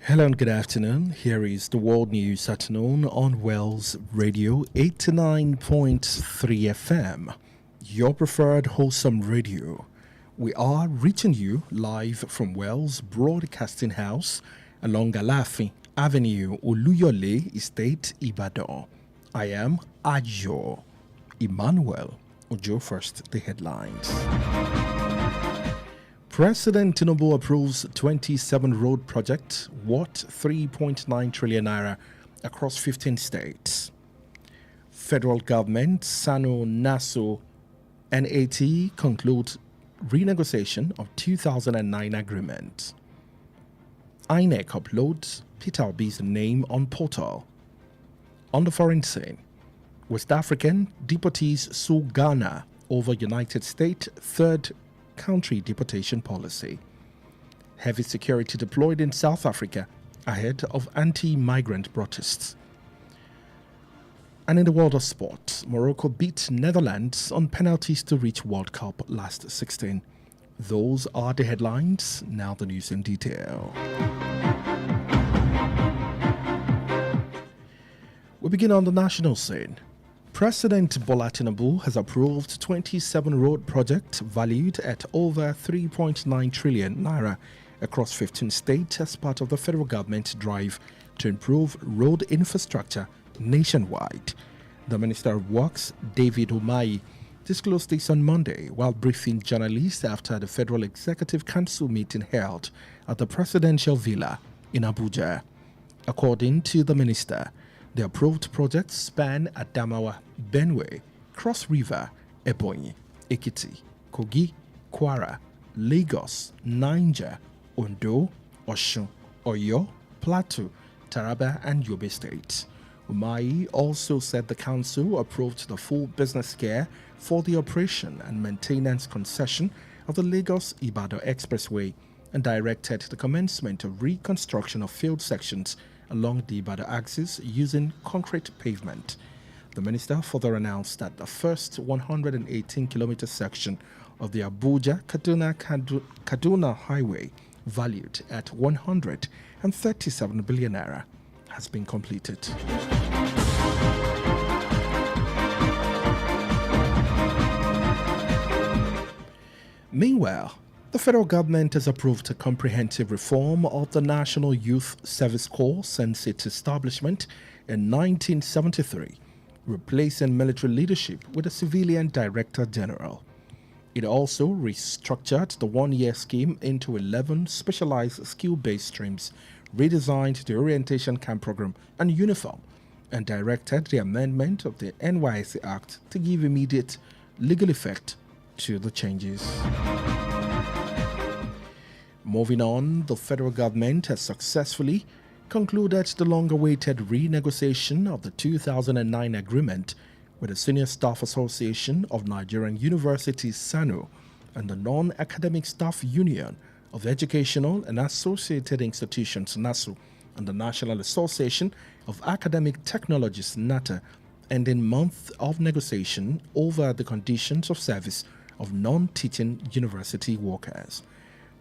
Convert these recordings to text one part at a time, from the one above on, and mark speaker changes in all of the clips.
Speaker 1: Hello and good afternoon. Here is the World News at noon on Wells Radio 89.3 FM, your preferred wholesome radio. We are reaching you live from Wells Broadcasting House along Alafi Avenue, Oluyole Estate, Ibadan. I am Ajo Emmanuel Ojo. First, the headlines. President Tinubu approves 27 road project worth 3.9 trillion naira across 15 states. Federal government, SANO, NASO, NAT conclude renegotiation of 2009 agreement. INEC uploads Peter Obi's name on portal. On the foreign scene, West African deportees sue Ghana over United States third country deportation policy. Heavy security deployed in South Africa ahead of anti-migrant protests. And in the world of sport, Morocco beat Netherlands on penalties to reach World Cup last 16. Those are the headlines. Now the news in detail. We begin on the national scene. President Bola Tinubu has approved 27 road projects valued at over 3.9 trillion naira across 15 states as part of the federal government's drive to improve road infrastructure nationwide. The Minister of Works, David Umahi, disclosed this on Monday while briefing journalists after the Federal Executive Council meeting held at the Presidential Villa in Abuja. According to the minister, the approved projects span Adamawa, Benue, Cross River, Ebonyi, Ekiti, Kogi, Kwara, Lagos, Niger, Ondo, Osun, Oyo, Plateau, Taraba, and Yobe states. Umahi also said the council approved the full business care for the operation and maintenance concession of the Lagos-Ibadan Expressway and directed the commencement of reconstruction of field sections along the Ibadan axis using concrete pavement. The minister further announced that the first 118-kilometer section of the Abuja-Kaduna Highway, valued at 137 billion naira, has been completed. Meanwhile, the federal government has approved a comprehensive reform of the National Youth Service Corps since its establishment in 1973, replacing military leadership with a civilian director general. It also restructured the one-year scheme into 11 specialized skill-based streams, redesigned the orientation camp program and uniform, and directed the amendment of the NYSC Act to give immediate legal effect to the changes. Moving on, the federal government has successfully concluded the long-awaited renegotiation of the 2009 agreement with the Senior Staff Association of Nigerian Universities SANO and the Non-Academic Staff Union of Educational and Associated Institutions NASU and the National Association of Academic Technologists NATA, ending month of negotiation over the conditions of service of non-teaching university workers.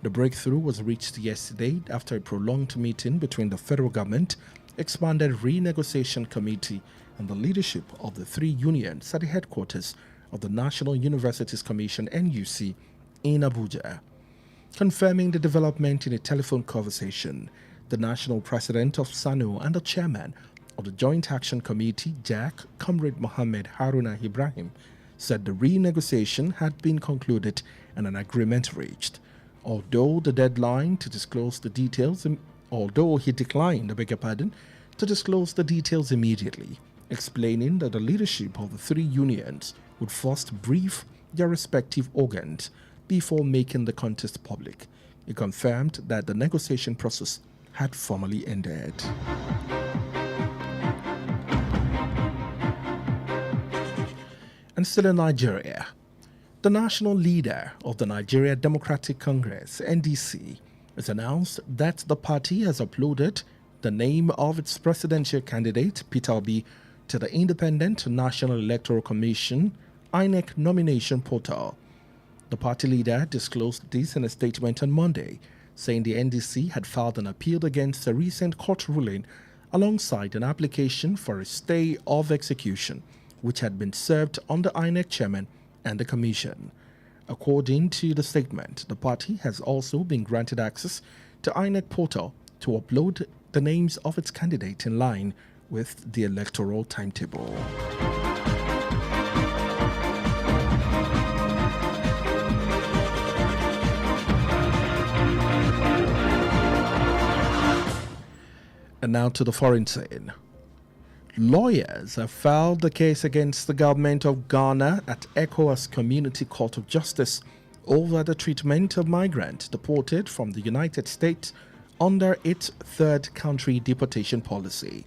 Speaker 1: The breakthrough was reached yesterday after a prolonged meeting between the federal government, expanded renegotiation committee, and the leadership of the three unions at the headquarters of the National Universities Commission (NUC) in Abuja. Confirming the development in a telephone conversation, the national president of SANO and the chairman of the Joint Action Committee, JAC, Comrade Mohammed Haruna Ibrahim, said the renegotiation had been concluded and an agreement reached. Although he declined, to disclose the details immediately, explaining that the leadership of the three unions would first brief their respective organs before making the contest public. He confirmed that the negotiation process had formally ended. And still in Nigeria, the national leader of the Nigeria Democratic Congress, NDC, has announced that the party has uploaded the name of its presidential candidate, Peter Obi, to the Independent National Electoral Commission INEC nomination portal. The party leader disclosed this in a statement on Monday, saying the NDC had filed an appeal against a recent court ruling alongside an application for a stay of execution, which had been served on the INEC chairman and the commission. According to the statement, the party has also been granted access to INEC portal to upload the names of its candidate in line with the electoral timetable. And now to the foreign scene. Lawyers have filed the case against the government of Ghana at ECOWAS Community Court of Justice over the treatment of migrants deported from the United States under its third country deportation policy.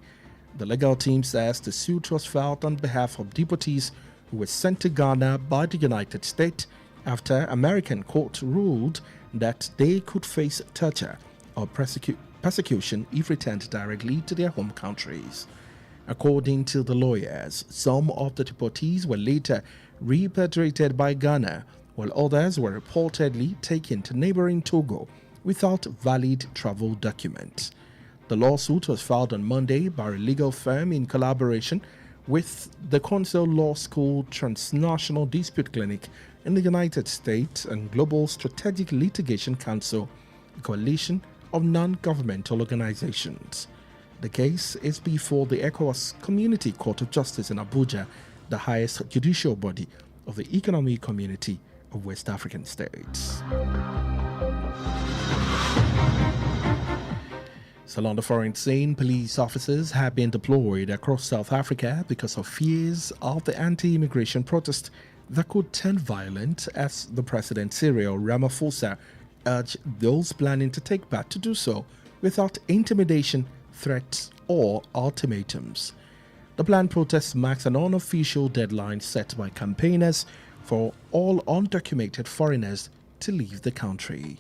Speaker 1: The legal team says the suit was filed on behalf of deportees who were sent to Ghana by the United States after American court ruled that they could face torture or persecution if returned directly to their home countries. According to the lawyers, some of the deportees were later repatriated by Ghana, while others were reportedly taken to neighboring Togo without valid travel documents. The lawsuit was filed on Monday by a legal firm in collaboration with the Counsel Law School Transnational Dispute Clinic in the United States and Global Strategic Litigation Council, a coalition of non-governmental organizations. The case is before the ECOWAS Community Court of Justice in Abuja, the highest judicial body of the Economic Community of West African States. So on the foreign scene, police officers have been deployed across South Africa because of fears of the anti-immigration protest that could turn violent, as the President Cyril Ramaphosa urged those planning to take part to do so without intimidation, threats, or ultimatums. The planned protest marks an unofficial deadline set by campaigners for all undocumented foreigners to leave the country.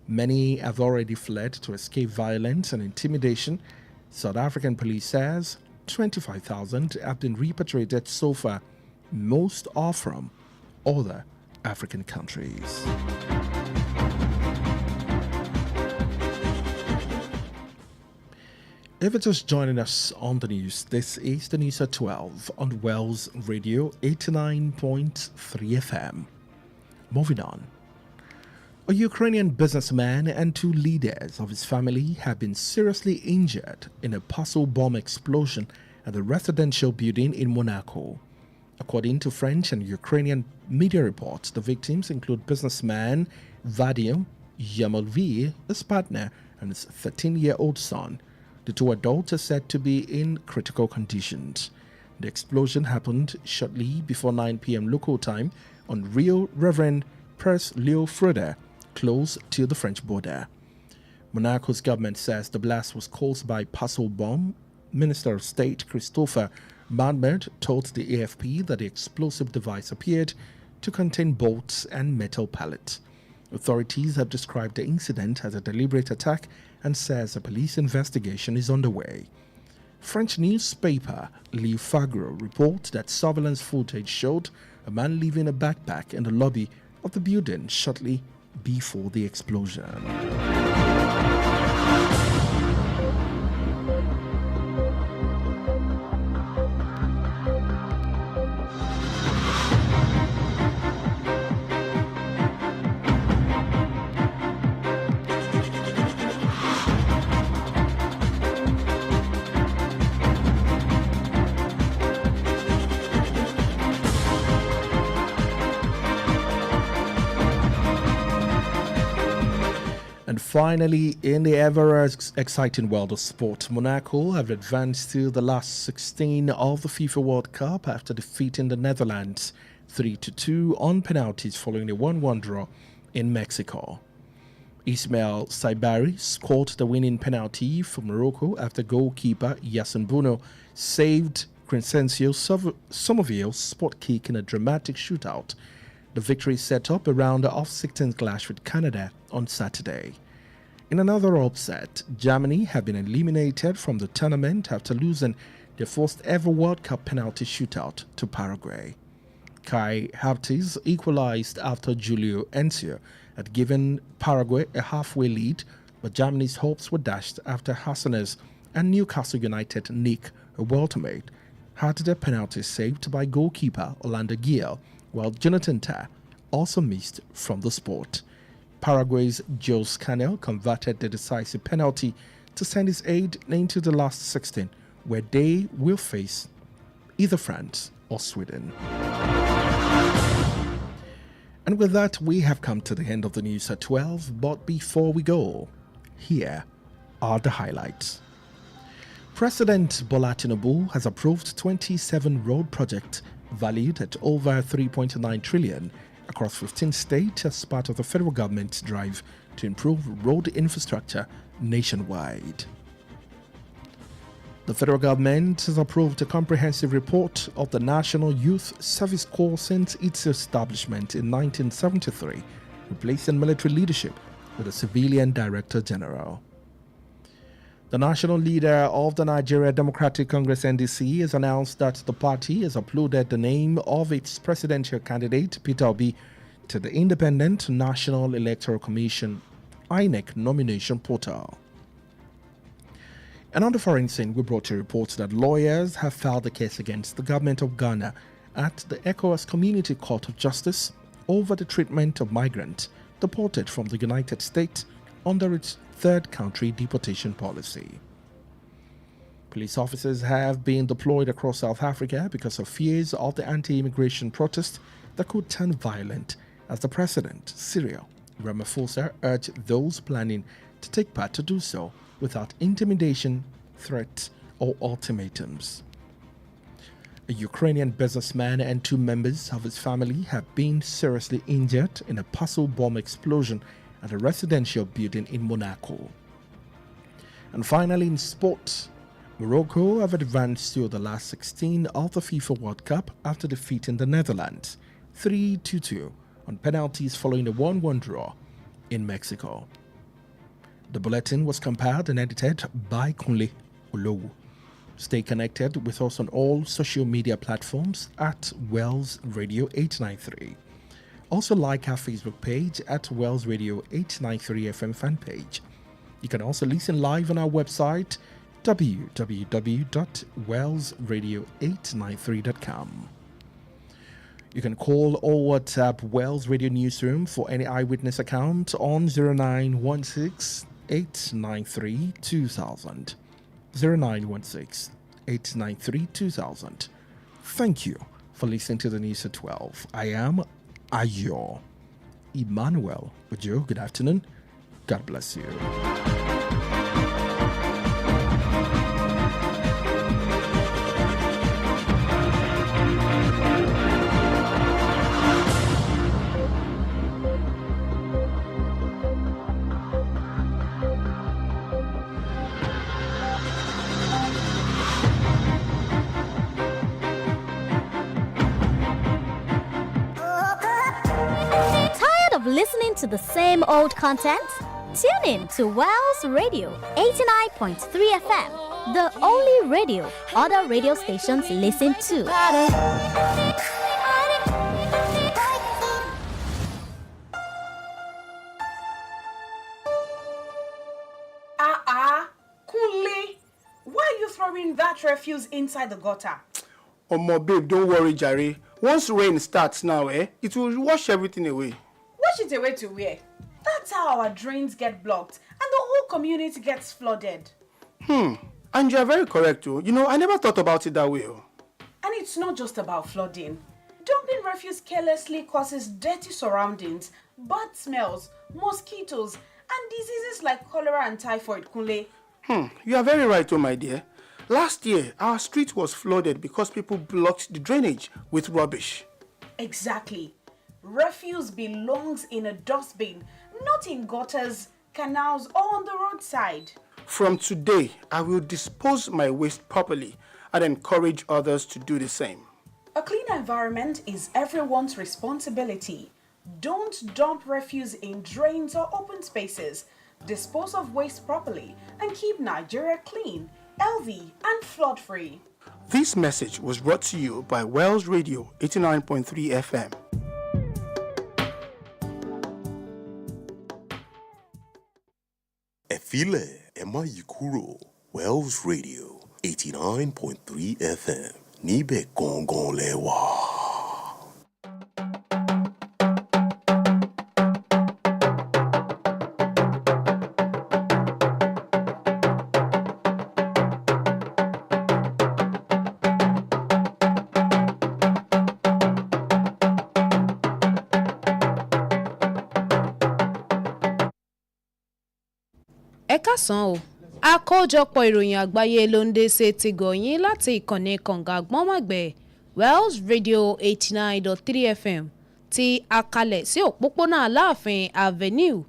Speaker 1: Many have already fled to escape violence and intimidation. South African police says 25,000 have been repatriated so far. Most are from other African countries. If you're just joining us on the news, this is the news at 12 on Wells Radio 89.3 FM. Moving on. A Ukrainian businessman and two leaders of his family have been seriously injured in a parcel bomb explosion at a residential building in Monaco. According to French and Ukrainian media reports, the victims include businessman Vadim Yamalvi, his partner, and his 13-year-old son. The two adults are said to be in critical conditions. The explosion happened shortly before 9 p.m. local time on Rio Reverend Prince Leo Freda, close to the French border. Monaco's government says the blast was caused by parcel bomb. Minister of State Christopher Manbert told the AFP that the explosive device appeared to contain bolts and metal pallets. Authorities have described the incident as a deliberate attack and says a police investigation is underway. French newspaper Le Figaro reports that surveillance footage showed a man leaving a backpack in the lobby of the building shortly before the explosion. And finally, in the ever exciting world of sport, Monaco have advanced to the last 16 of the FIFA World Cup after defeating the Netherlands 3-2 on penalties following a 1-1 draw in Mexico. Ismail Saibari scored the winning penalty for Morocco after goalkeeper Yassine Bouno saved Crescencio Somerville's spot kick in a dramatic shootout. The victory set up a round of 16th clash with Canada on Saturday. In another upset, Germany have been eliminated from the tournament after losing their first ever World Cup penalty shootout to Paraguay. Kai Havertz equalized after Julio Enzio had given Paraguay a halfway lead, but Germany's hopes were dashed after Hassanes and Newcastle United Nick, a weltermate, had their penalties saved by goalkeeper Orlando Giel, while Jonathan Tah also missed from the spot. Paraguay's Joe Scannell converted the decisive penalty to send his aid into the last 16, where they will face either France or Sweden. And with that, we have come to the end of the news at 12, but before we go, here are the highlights. President Bola Tinubu has approved 27 road projects valued at over 3.9 trillion across 15 states as part of the federal government's drive to improve road infrastructure nationwide. The federal government has approved a comprehensive report of the National Youth Service Corps since its establishment in 1973, replacing military leadership with a civilian director general. The national leader of the Nigeria Democratic Congress (NDC) has announced that the party has uploaded the name of its presidential candidate, Peter Obi, to the Independent National Electoral Commission (INEC) nomination portal. And on the foreign scene, we brought you reports that lawyers have filed a case against the government of Ghana at the ECOWAS Community Court of Justice over the treatment of migrants deported from the United States under its third country deportation policy. Police officers have been deployed across South Africa because of fears of the anti-immigration protest that could turn violent, as the president, Cyril Ramaphosa, urged those planning to take part to do so without intimidation, threats, or ultimatums. A Ukrainian businessman and 2 members of his family have been seriously injured in a parcel bomb explosion at a residential building in Monaco. And finally, in sport, Morocco have advanced to the last 16 of the FIFA World Cup after defeating the Netherlands 3-2 on penalties following a 1-1 draw in Mexico. The bulletin was compiled and edited by Kunle Olowu. Stay connected with us on all social media platforms at Wells Radio 893. Also like our Facebook page at Wells Radio 893 FM fan page. You can also listen live on our website www.wellsradio893.com. You can call or WhatsApp Wells Radio Newsroom for any eyewitness account on 0916 893 2000. 0916 893 2000. Thank you for listening to the news at 12. I am Ayo Emmanuel Ojo. Good afternoon. God bless you.
Speaker 2: Listening to the same old content? Tune in to Wells Radio 89.3 FM, the only radio other radio stations listen to.
Speaker 3: Kunle, why are you throwing that refuse inside the gutter?
Speaker 4: Omo babe, don't worry, Jare. Once rain starts now, it will wash everything away.
Speaker 3: Wash it away to where? That's how our drains get blocked and the whole community gets flooded.
Speaker 4: And you are very correct too. I never thought about it that way.
Speaker 3: And it's not just about flooding. Dumping refuse carelessly causes dirty surroundings, bad smells, mosquitoes, and diseases like cholera and typhoid, Kunle.
Speaker 4: You are very right, my dear. Last year, our street was flooded because people blocked the drainage with rubbish.
Speaker 3: Exactly. Refuse belongs in a dustbin, not in gutters, canals, or on the roadside.
Speaker 4: From today, I will dispose my waste properly and encourage others to do the same.
Speaker 3: A clean environment is everyone's responsibility. Don't dump refuse in drains or open spaces. Dispose of waste properly and keep Nigeria clean, healthy, and flood-free.
Speaker 4: This message was brought to you by Wells Radio 89.3 FM.
Speaker 5: File ẹ má yí kúrò. Wells Radio 89.3 FM níbẹ̀ gangan lẹ wà.
Speaker 6: Ẹ káàsán o àkójọpọ̀ ìròyìn àgbáyé ló ń dé sí ti gọ̀yìn láti ìkànnì kànga àgbọ̀nmọ̀gbẹ̀ Wells Radio 89.3 FM ti àkàlẹ̀ sí òpópónà Aláàfin Avenue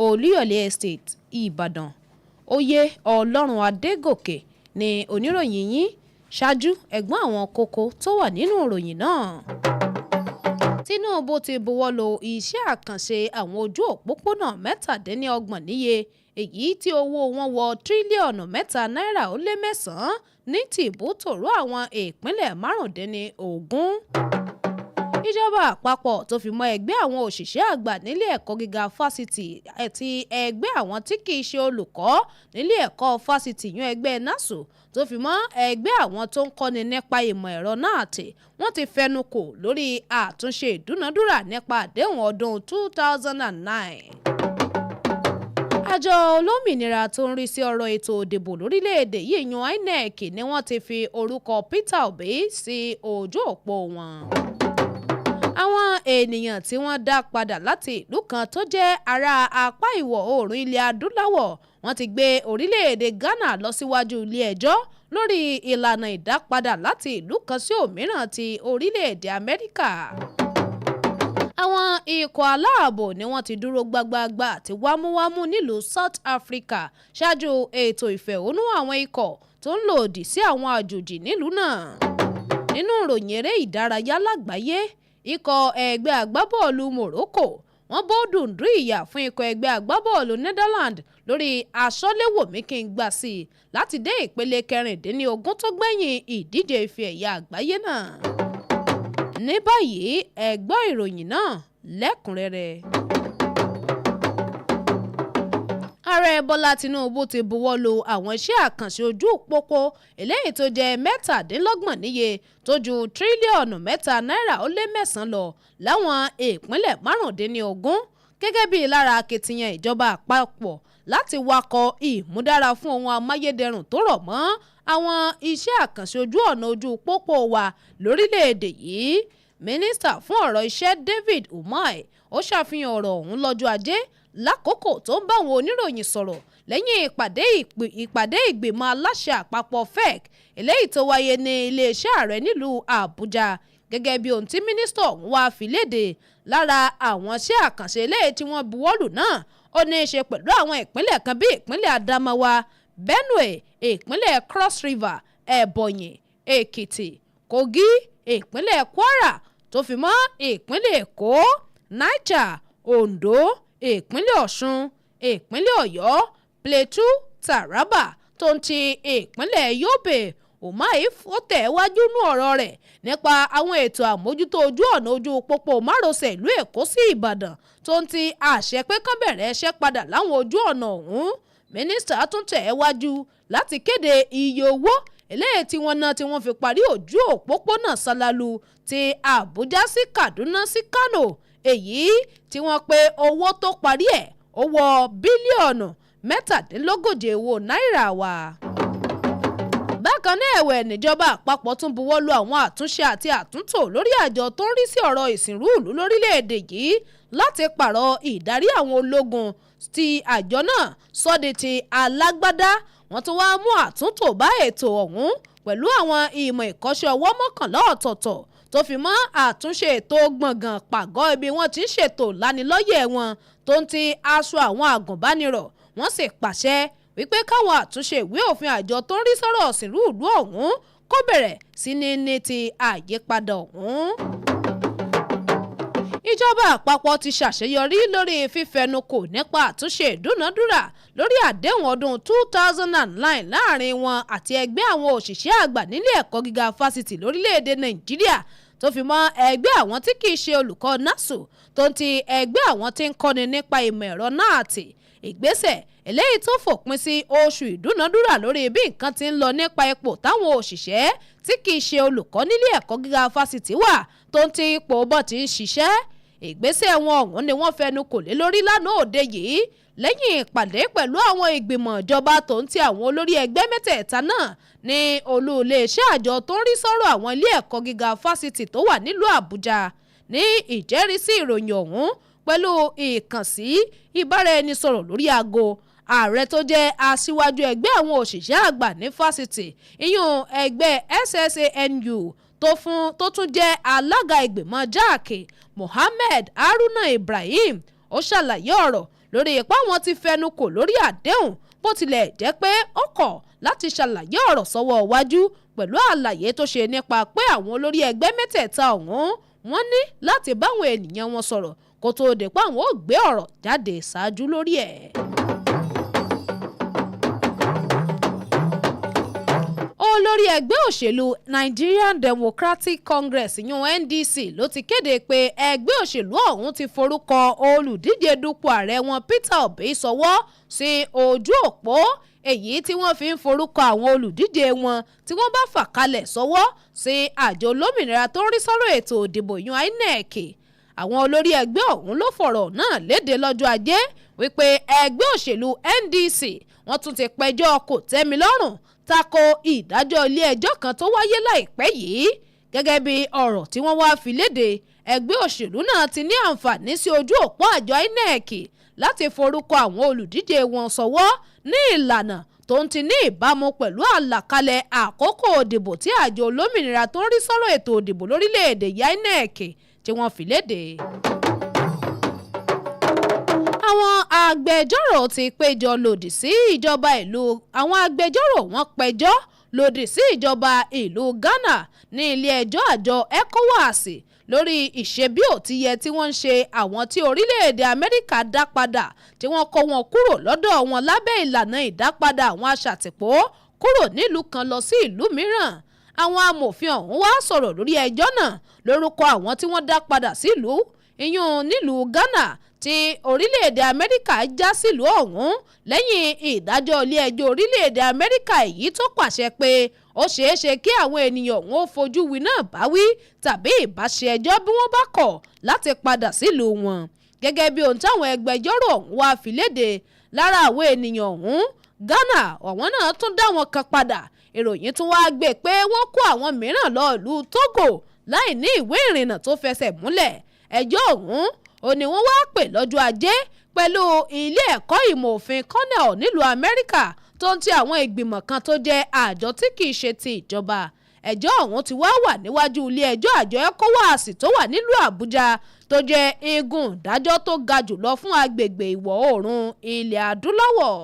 Speaker 6: Olúyọ̀lé Estate Ìbàdàn. Oyè Ọlọ́run Adégòkè ni oníròyìn yín. Ṣáájú ẹ̀gbọ́n àwọn kókó tó wà nínú ìròyìn náà. Tinubu ti buwọ́lu iṣẹ́ àkànṣe àwọn ojú òpópónà 27 níye, èyí tí owó wọn wọ tírílíọ̀nù 3 náírà ó lé 9 ní tìbútòrò àwọn ìpínlẹ̀ 15. Ìjọba àpapọ̀ tó fi mọ́ ẹgbẹ́ àwọn òṣìṣẹ́ àgbà nílé ẹ̀kọ́ gíga fásitì àti ẹgbẹ́ àwọn tí kìí ṣe olùkọ́ nílé ẹ̀kọ́ fásitì yún ẹgbẹ́ NASU tó fi mọ́ ẹgbẹ́ àwọn tó ń kọ́ni nípa ìmọ̀ ẹ̀rọ náà wọ́n ti fẹnu kò lórí àtúnṣe ìdúnadúrà nípa àdéhùn ọdún 2009. Àjọ olómìnira tó ń rí sí ọ̀rọ̀ ètò òdìbò lórílẹ̀‐èdè yìí yan INEC ni wọ́n ti fi orúkọ Peter Obi sí ojú òpó wọn. Àwọn ènìyàn tí wọ́n dá padà láti ìlú kan tó jẹ́ ará apá ìwọ̀ oòrùn ilẹ̀ adúláwọ̀ wọ́n ti gbé orílẹ̀‐èdè Ghana lọ síwájú ilé ẹjọ́ lórí ìlànà ìdápadà láti ìlú kan sí òmíràn ti orílẹ̀‐èdè Amẹ́ríkà. Àwọn ikọ̀ aláàbò ni wọ́n ti dúró gbágbáágbá àti wámúwámú nílùú South Africa ṣáájú ètò ìfẹ̀hónú àwọn ikọ̀ tó ń lòdì sí àwọn àjòjì nílùú náà. Nínú ìròyìn eré ìdárayá lágbàáyé, ikọ̀ ẹgbẹ́ agbábọ́ọ̀lù Morocco wọ́n bó dùndú ìyà fún ikọ̀ ẹgbẹ́ agbábọ́ọ̀lù Netherlands lórí aṣọ́léwòmí kí n gbà sí i láti dé ìpele 16 tó gbẹ̀yìn ìdíje ife ẹ̀yà àgbáyé náà. Ní báyìí ẹ gbọ́ ìròyìn náà lẹ́kùnrẹ́rẹ́. Ààrẹ Bọ́lá Tinubu ti buwọ́lu àwọn iṣẹ́ àkànṣe ojú pópó eléyìí tó jẹ́ 27 níye tó ju tírílíọ̀nù 3 náírà ó lé 9 lọ láwọn ìpínlẹ̀ 15 gẹ́gẹ́ bí lára akitiyan ìjọba àpapọ̀ láti wakọ̀ ìmúdára fún ohun amáyédẹrùn tó rọ̀ mọ́ àwọn iṣẹ́ àkànṣe ojú ọ̀nà ojú pópó wa lórílẹ̀‐èdè yìí. Mínísítà fún ọ̀rọ̀ iṣẹ́ David Umahi ó ṣàfihàn ọ̀rọ̀ ọ̀hún lọ́jọ́ Ajé lákòókò tó ń bá àwọn oníròyìn sọ̀rọ̀ lẹ́yìn ìpàdé ìgbìmọ̀ aláṣẹ àpapọ̀ FEC eléyìí tó wáyé ní iléeṣẹ́ ààrẹ nílùú Àbújá. Gẹ́gẹ́ bí ohun tí mínísítà ọ̀hún wá fi léde, lára àwọn iṣẹ́ àkànṣe eléyìí tí wọ́n buwọ́lù náà ó ní í ṣe pẹ̀lú àwọn ìpínlẹ̀ kan bíi ìpínlẹ̀ Adamawa, Benue, ìpínlẹ̀ Cross River, Ebonyi, Èkìtì, Kogi, ìpínlẹ̀ Kwara tó fi mọ́ ìpínlẹ̀ Èkó, Niger, Ondo, ìpínlẹ̀ Ọ̀ṣun, ìpínlẹ̀ Ọ̀yọ́, Plateau, Taraba tó ń ti ìpínlẹ̀ Yobe. Umahi tẹ̀ wájú nú ọ̀rọ̀ rẹ̀ nípa àwọn ètò àmójútó ojú ọ̀nà ojú pópó márosẹ̀ ìlú Èkó sí Ìbàdàn tó ń ti àṣẹ pé kán bẹ̀rẹ̀ iṣẹ́ padà láwọn ojú ọ̀nà ọ̀hún. Mínísítà tún tẹ̀ wájú láti kéde iye owó eléyìí tí wọ́n ná tí wọ́n fi parí ojú òpópónà Salalu ti Àbújá sí Kaduna sí Kano, èyí tí wọ́n pe owó tó parí ẹ̀ ó wọ bílíọ̀nù 137 owó náírà wa. Bákan náà ẹ̀wẹ̀ níjọba àpapọ̀ tún buwọ́lu àwọn àtúnṣe àti àtúntò lórí àjọ tó ń rí sí ọ̀rọ̀ ìsìnrú ìlú lórílẹ̀‐èdè yìí láti pààrọ̀ ìdarí àwọn ológun tí àjọ náà sọ́di ti alágbádá. Wọ́n tún wá mú àtúntò bá ètò ọ̀hún pẹ̀lú àwọn ìmọ̀ ìkọ́ṣẹ́ ọwọ́ 11 ọ̀tọ̀ọ̀tọ̀ tó fi mọ́ àtúnṣe ètò gbọ̀ngàn pàgọ́ ibi wọ́n ti ń ṣètò lánilọ́yẹ̀ wọn tó ń ti aṣọ àwọn àgùnbánirọ̀. Wọ́n sì pàṣẹ wípé káwọn àtúnṣe ìwé òfin àjọ tó ń rí sọ́rọ̀ òsìnrú ìlú ọ̀hún kó bẹ̀rẹ̀ sí ní ti àyípadà ọ̀hún. Ìjọba àpapọ̀ ti ṣàṣeyọrí lórí fífẹnukò nípa àtúnṣe ìdúnadúrà lórí àdéhùn ọdún 2009 láàrin wọn àti ẹgbẹ́ àwọn òṣìṣẹ́ àgbà nílé ẹ̀kọ́ gíga fásitì lórílẹ̀‐èdè Nàìjíríà tó fi mọ́ ẹgbẹ́ àwọn tí kìí ṣe olùkọ́ NASU tó ń ti ẹgbẹ́ àwọn tí ń kọ́ni nípa ìmọ̀ ẹ̀rọ náà tì. ìgbésẹ̀ eléyìí tó fòpin sí oṣù ìdúnadúrà lórí bí nǹkan ti ń lọ nípa ipò táwọn òṣìṣẹ́ tí kì í ṣe olùkọ́ nílé ẹ̀kọ́ gíga fásitì wà tó ń ti ipò bọ́ ti ń ṣiṣẹ́. Ìgbésẹ̀ wọn ọ̀hún ni wọ́n fẹnu kò lé lórí lánàá òde yìí lẹ́yìn ìpàdé pẹ̀lú àwọn ìgbìmọ̀ ìjọba tó ń ti àwọn olórí ẹgbẹ́ mẹ́tẹ̀ẹ̀ta náà ní olú iléeṣẹ́ àjọ tó ń rí sọ́rọ̀ àwọn ilé ẹ̀kọ́ gíga fásitì tó wà nílùú Àbújá. Ní ìjẹ́rìísí ìròyìn ọ̀hún pẹ̀lú ìkànsí ìbáraẹnisọ̀rọ̀ lórí aago, ààrẹ tó jẹ́ aṣíwájú ẹgbẹ́ àwọn òṣìṣẹ́ àgbà ní fásitì ìyún ẹgbẹ́ SSANU tó tún jẹ́ alága ìgbìmọ̀ jáàkì Mohammed Haruna Ibrahim ó ṣàlàyé ọ̀rọ̀ lórí ipá wọn ti fẹnu kò lórí àdéhùn bó tilẹ̀ jẹ́ pé ó kọ̀ láti ṣàlàyé ọ̀rọ̀ sọ́wọ́ iwájú pẹ̀lú àlàyé tó ṣe nípa pé àwọn olórí ẹgbẹ́ mẹ́tẹ̀ẹ̀ta ọ̀hún wọ́n ní láti báwọn ènìyàn wọn sọ̀rọ̀ kó tóó dé pé àwọn ò gbé ọ̀rọ̀ jáde ṣáájú lórí ẹ̀. Olórí ẹgbẹ́ òṣèlú Nigerian Democratic Congress NDC ló ti kéde pé ẹgbẹ́ òṣèlú ọ̀hún ti forúkọ olùdíje dupò ààrẹ wọn Peter Obi sọwọ́ sí ojú òpó èyí tí wọ́n fi ń forúkọ àwọn olùdíje wọn tí wọ́n bá fà kalẹ̀ sọwọ́ sí àjọ olómìnira tó ń rí sọ́rọ̀ ètò ìdìbò INEC. Àwọn olórí ẹgbẹ́ ọ̀hún ló fọ̀rọ̀ náà léde lọ́jọ́ Ajé wípé ẹgbẹ́ òṣèlú NDC wọ́n tún ti pẹjọ́ kòtẹ́milọ́rùn tako ìdájọ́ ilé ẹjọ́ kan tó wáyé láìpẹ́ yìí. Gẹ́gẹ́ bí ọ̀rọ̀ tí wọ́n wá fi léde, ẹgbẹ́ òṣèlú náà ti ní àǹfààní sí ojú òpó àjọ INEC láti forúkọ àwọn olùdíje wọn sọwọ́ ní ìlànà tó ń ti ní ìbámu pẹ̀lú àlàkalẹ̀ àkókò òdìbò tí àjọ olómìnira tó ń rí sọ́rọ̀ ètò òdìbò lórílẹ̀‐èdè INEC tí wọ́n fi léde. Àwọn agbẹjọ́rò ti péjọ lòdì sí ìjọba ìlú àwọn agbẹjọ́rò wọn péjọ lòdì sí ìjọba ìlú Ghana ní ilé ẹjọ́ àjọ ECOWAS lórí ìṣebí-ò-ti-yẹ tí wọ́n ń ṣe àwọn tí orílẹ̀-èdè Amẹ́ríkà dá padà tí wọ́n kó wọn kúrò lọ́dọ̀ wọn lábẹ́ ìlànà ìdápadà àwọn aṣàtìpó kúrò nílùú kan lọ sí ìlú mìíràn. Àwọn amòfin ọ̀hún wá sọ̀rọ̀ lórí ẹjọ́ náà lórúkọ àwọn tí wọ́n dá padà sílùú ìyún nílùú Ghana tí orílẹ̀-èdè Amẹ́ríkà já sílùú ọ̀hún lẹ́yìn ìdájọ́ ilé-ẹjọ́ orílẹ̀-èdè Amẹ́ríkà èyí tó pàṣẹ pé ó ṣeéṣe kí àwọn ènìyàn ọ̀hún ó fojú winá báwí tàbí ìbáṣe ẹjọ́ bí wọ́n bá kọ̀ láti padà sílùú wọn. Gẹ́gẹ́ bí ohun táwọn ẹgbẹjọ́rò ọ̀hún wá fi léde, lára àwọn ènìyàn ọ̀hún Ghana ọ̀wọ́n náà tún dá wọn kan padà. Ìròyìn tún wá gbé pé wọ́n kó àwọn mìíràn lọ ìlú Togo láì ní ìwé ìrìnnà tó fẹsẹ̀ múlẹ̀. Ẹjọ́ ọ̀hún ó ní wọ́n wá pè lọ́jọ́ Ajé pẹ̀lú ilé ẹ̀kọ́ ìmọ̀ òfin Cornell nílùú Amẹ́ríkà tó ń ti àwọn ìgbìmọ̀ kan tó jẹ́ àjọ tí kìí ṣe ti ìjọba. Ẹjọ́ ọ̀hún ti wá wà níwájú ilé ẹjọ́ àjọ ECOWAS tó wà nílùú Àbújá tó jẹ́ igun ìdájọ́ tó ga jùlọ fún agbègbè ìwọ̀ oòrùn ilẹ̀ adúláwọ̀.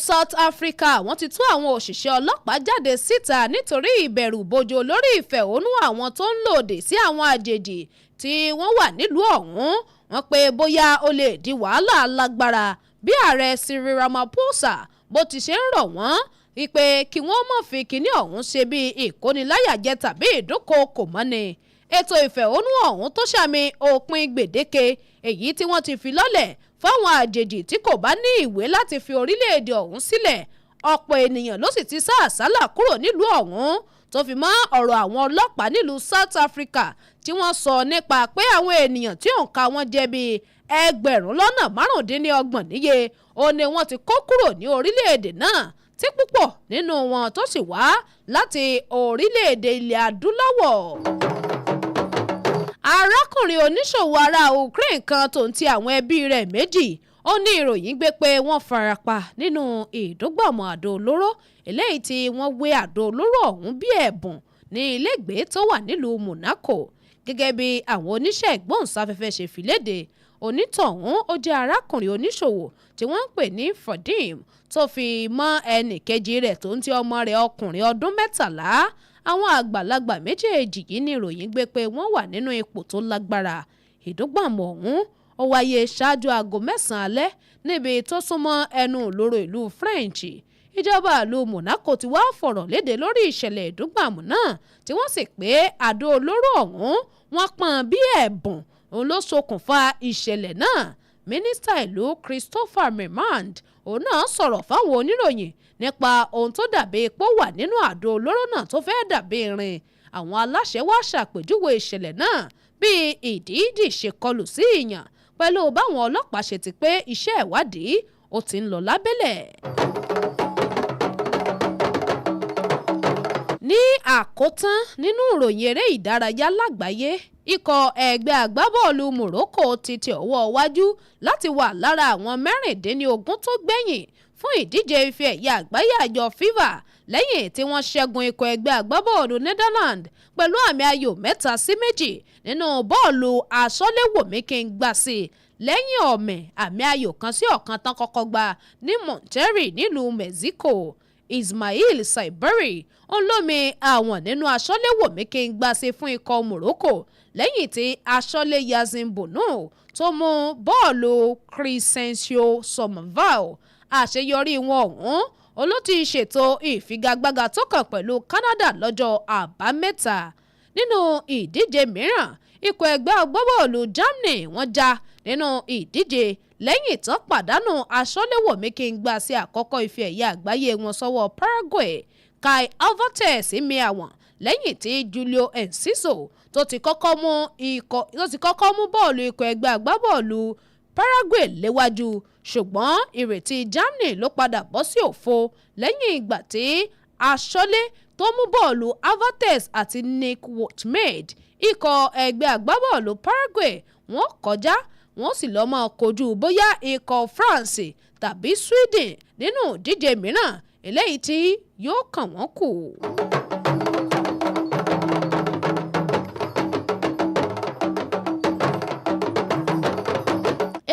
Speaker 6: South Africa wọ́n ti tú àwọn òṣìṣẹ́ ọlọ́pàá jáde síta nítorí ìbẹ̀rù bojo lórí ìfẹ̀hónú àwọn tó ń lòdì sí àwọn àjèjì tí wọ́n wà nílùú ọ̀hún. Wọ́n pé bóyá ó lè di wàhálà lágbára bí ààrẹ Cyril Ramaphosa bó ti ṣe ń rọ̀ wọ́n wípé kí wọ́n má fi kinní ọ̀hún ṣe bí ìkóniláyàjẹ tàbí ìdúnkookò mọ́ni. Ètò ìfẹ̀hónú ọ̀hún tó ṣàmì òpin gbèdéke èyí tí wọ́n ti fi lọ́lẹ̀ fáwọn àjèjì tí kò bá ní ìwé láti fi orílẹ̀-èdè ọ̀hún sílẹ̀. Ọ̀pọ̀ ènìyàn ló sì ti sá àsálà kúrò nílùú ọ̀hún tó fi mọ́ ọ̀rọ̀ àwọn ọlọ́pàá nílùú South Africa tí wọ́n sọ nípa pé àwọn ènìyàn tí òǹkà wọn jẹ́ bíi 25,000 níye ó ní wọ́n ti kó kúrò ní orílẹ̀-èdè náà tí púpọ̀ nínú wọn tó sì wá láti orílẹ̀-èdè ilẹ̀ adúláwọ̀. Arákùnrin oníṣòwò ará Ukraine kan tó ń ti àwọn ẹbí rẹ̀ méjì ó ní ìròyìn gbé pé wọ́n farapa nínú ìdúgbàmọ̀ àdó olóró eléyìí tí wọ́n wé àdó olóró ọ̀hún bí ẹ̀bùn ní ilégbèé tó wà nílùú Monaco. Gẹ́gẹ́ bí àwọn oníṣẹ́ ìgbóhùnsáfẹ́fẹ́ ṣe fi léde, onítọ̀hún ó jẹ́ arákùnrin oníṣòwò tí wọ́n ń pè ní Fadim tó fi mọ́ ẹnì kejì rẹ̀ tó ń ti ọmọ rẹ̀ ọkùnrin ọdún 13. Àwọn àgbàlagbà méjèèjì yìí ní ìròyìn gbé pé wọ́n wà nínú ipò tó lágbára. Ìdúgbàmọ̀ ọ̀hún ó wáyé ṣáájú aago 9 alẹ́ níbi tó súnmọ́ ẹnu ìloro ìlú French. ìjọba ìlú Monaco ti wá fọ̀rọ̀ léde lórí ìṣẹ̀lẹ̀ ìdúgbàmù náà tí wọ́n sì pé àdó olóró ọ̀hún wọ́n pọ́n bí ẹ̀bùn òun ló ṣokùnfà ìṣẹ̀lẹ̀ náà. Mínísítà ìlú Christopher Mermand òun náà sọ̀rọ̀ fáwọn oníròyìn nípa ohun tó dàbí epo wà nínú àdó olóró náà tó fẹ́ dàbí irin. Àwọn aláṣẹ wá ṣàpèjúwe ìṣẹ̀lẹ̀ náà bíi ìdídì ṣèkọlù sí ìyàn pẹ̀lú báwọn ọlọ́pàá ṣe ti pé iṣẹ́ ìwádìí ó ti ń lọ lábẹ́lẹ̀. Ní àkótán nínú ìròyìn eré ìdárayá lágbàáyé, ikọ̀ ẹgbẹ́ agbábọ́ọ̀lù Morocco ti tẹ ọwọ́ wájú láti wà lára àwọn 16 tó gbẹ̀yìn fún ìdíje ife ẹ̀yẹ àgbáyé àjọ FIFA lẹ́yìn tí wọ́n ṣẹ́gun ikọ̀ ẹgbẹ́ agbábọ́ọ̀lù Netherlands pẹ̀lú àmì ayò 3-2 nínú bọ́ọ̀lù aṣọ́léwòmí-kí-n-gbá-sí lẹ́yìn ọ̀mẹ̀ àmì ayò 1-1 tán kọ́kọ́ gbá ní Monterrey nílùú Mexico. Ismail Saibari olómi àwọn nínú aṣọ́léwòmí-kí-n-gbá-sí fún ikọ̀ Morocco lẹ́yìn tí aṣọ́lé Yazin Bono tó mú bọ́ọ̀lù Crescencio Somerville. Àṣeyọrí wọn ọ̀hún olóti ṣètò ìfigagbága tó kàn pẹ̀lú Canada lọ́jọ́ àbámẹ́ta. Nínú ìdíje mìíràn, ikọ̀ ẹgbẹ́ agbábọ́ọ̀lù Germany wọ́n já nínú ìdíje lẹ́yìn tán pàdánù aṣọ́léwòmí-kí-n-gbá-sí àkọ́kọ́ ife ẹ̀yẹ àgbáyé wọn sọ́wọ́ Paraguay. Kai Havertz mi àwọn lẹ́yìn tí Julio Enciso tó ti kọ́kọ́ mú bọ́ọ̀lù ikọ̀ ẹgbẹ́ agbábọ́ọ̀lù Paraguay léwájú, ṣùgbọ́n ìrètí Germany ló padà bọ́ sí òfo lẹ́yìn ìgbà tí aṣọ́lé tó mú bọ́ọ̀lù Havertz àti Nick Woutmade ikọ̀ ẹgbẹ́ agbábọ́ọ̀lù Paraguay wọ́n kọjá wọ́n sì lọ́ọ́ máa kojú bóyá ikọ̀ France tàbí Sweden nínú ìdíje mìíràn eléyìí tí yóò kàn wọ́n kù.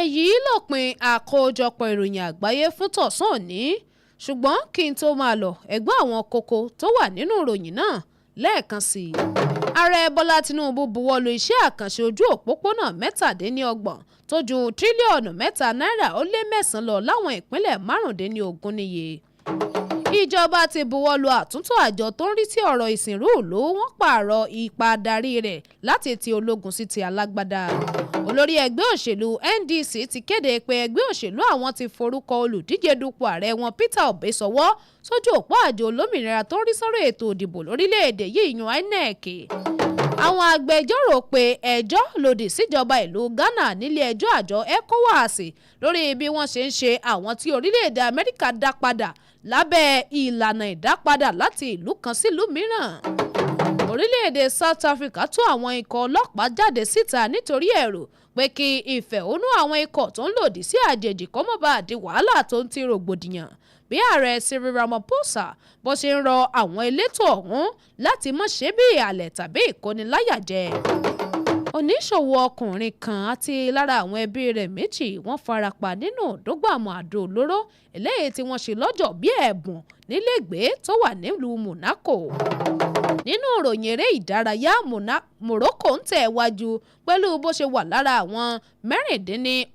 Speaker 6: Èyí lópin àkójọpọ̀ ìròyìn àgbáyé fún tọ̀sán òní, ṣùgbọ́n kí n tó máa lọ ẹgbẹ́ àwọn kókó tó wà nínú ìròyìn náà lẹ́ẹ̀kan sí i. Ààrẹ Bọ́lá Tinubu buwọ́lu iṣẹ́ àkànṣe ojú òpópónà 27 tó ju tírílíọ̀nù 3 náírà ó lé 9 lọ láwọn ìpínlẹ̀ 15 níye. Ìjọba ti buwọ́lu àtúntò àjọ tó ń rí sí ọ̀rọ̀ ìsìnrú ìlú, wọ́n pààrọ̀ ipa adarí rẹ̀ láti ti ológun sí ti alágbádá. Olórí ẹgbẹ́ òṣèlú NDC ti kéde pé ẹgbẹ́ òṣèlú àwọn ti forúkọ olùdíje dupò ààrẹ wọn Peter Obi sọwọ́ sójú òpó àjọ olómìnira tó ń rí sọ́rọ̀ ètò ìdìbò lórílẹ̀‐èdè yìí yan INEC. Àwọn agbẹjọ́rò pé ẹjọ́ lòdì síjọba ìlú Ghana nílé ẹjọ́ àjọ ECOWAS lórí bí wọ́n ṣe ń ṣe àwọn tí orílẹ̀‐èdè Amẹ́ríkà dá padà lábẹ́ ìlànà ìdápadà láti ìlú kan sílùú mìíràn. Orílẹ̀-èdè South Africa tú àwọn ikọ̀ ọlọ́pàá jáde síta nítorí ẹ̀rù pé kí ìfẹ̀hónú àwọn ikọ̀ tó ń lòdì sí àjèjì kó má bàa di wàhálà tó ń ti rògbòdìyàn. Bí ààrẹ Cyril Ramaphosa bó ṣe ń rọ àwọn elétò ọ̀hún láti má ṣe bí ìhàlẹ̀ tàbí ìkóniláyàjẹ. Oníṣòwò ọkùnrin kan àti lára àwọn ẹbí rẹ̀ méjì wọ́n farapa nínú ìdúgbàmù àdó olóró eléyìí tí wọ́n ṣe lọ́jọ́ bí ẹ̀bùn nílégbèé tó wà nílùú Monaco. Nínú ìròyìn eré ìdárayá, Morocco ń tẹ̀ wájú pẹ̀lú bó ṣe wà lára àwọn 16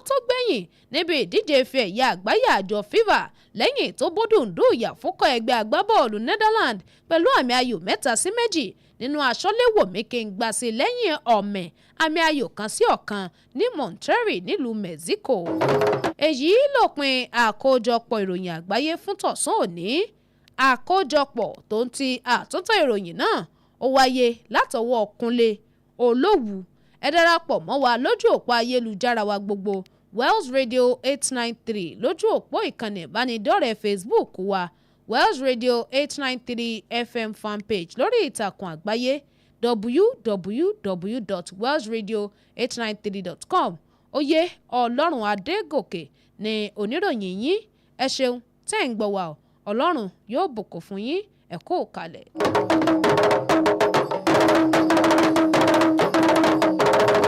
Speaker 6: tó gbẹ̀yìn níbi ìdíje ife ẹ̀yẹ àgbáyé àjọ FIFA lẹ́yìn tó bódùndú ìyà fúnkọ́ ẹgbẹ́ agbábọ́ọ̀lù Netherlands pẹ̀lú àmì ayò 3-2 nínú aṣọ́léwòmí-kí-n-gbá-sí lẹ́yìn ọ̀mẹ̀ àmì ayò 1-1 ní Monterrey nílùú Mexico. Èyí lópin àkójọpọ̀ ìròyìn àgbáyé fún tọ̀sán òní. Àkójọpọ̀ tó ń ti àtúntò ìròyìn náà ó wáyé látọwọ́ Kúnlé Olówù. Ẹ darapọ̀ mọ́ wa lójú òpó ayélujára wa gbogbo Wells Radio 893 lójú òpó ìkànnì ìbánidọ́rẹ̀ẹ́ Facebook wa Wells Radio 893 FM fanpage lórí ìtàkùn àgbáyé www.wellsradio893.com. Oyè Ọlọ́run Adégòkè ni oníròyìn yín. Ẹ ṣeun tẹ́ ń gbọ́ wa o. Ọlọ́run yóò bùkún fún yín. Ẹ kú ìkàlẹ̀.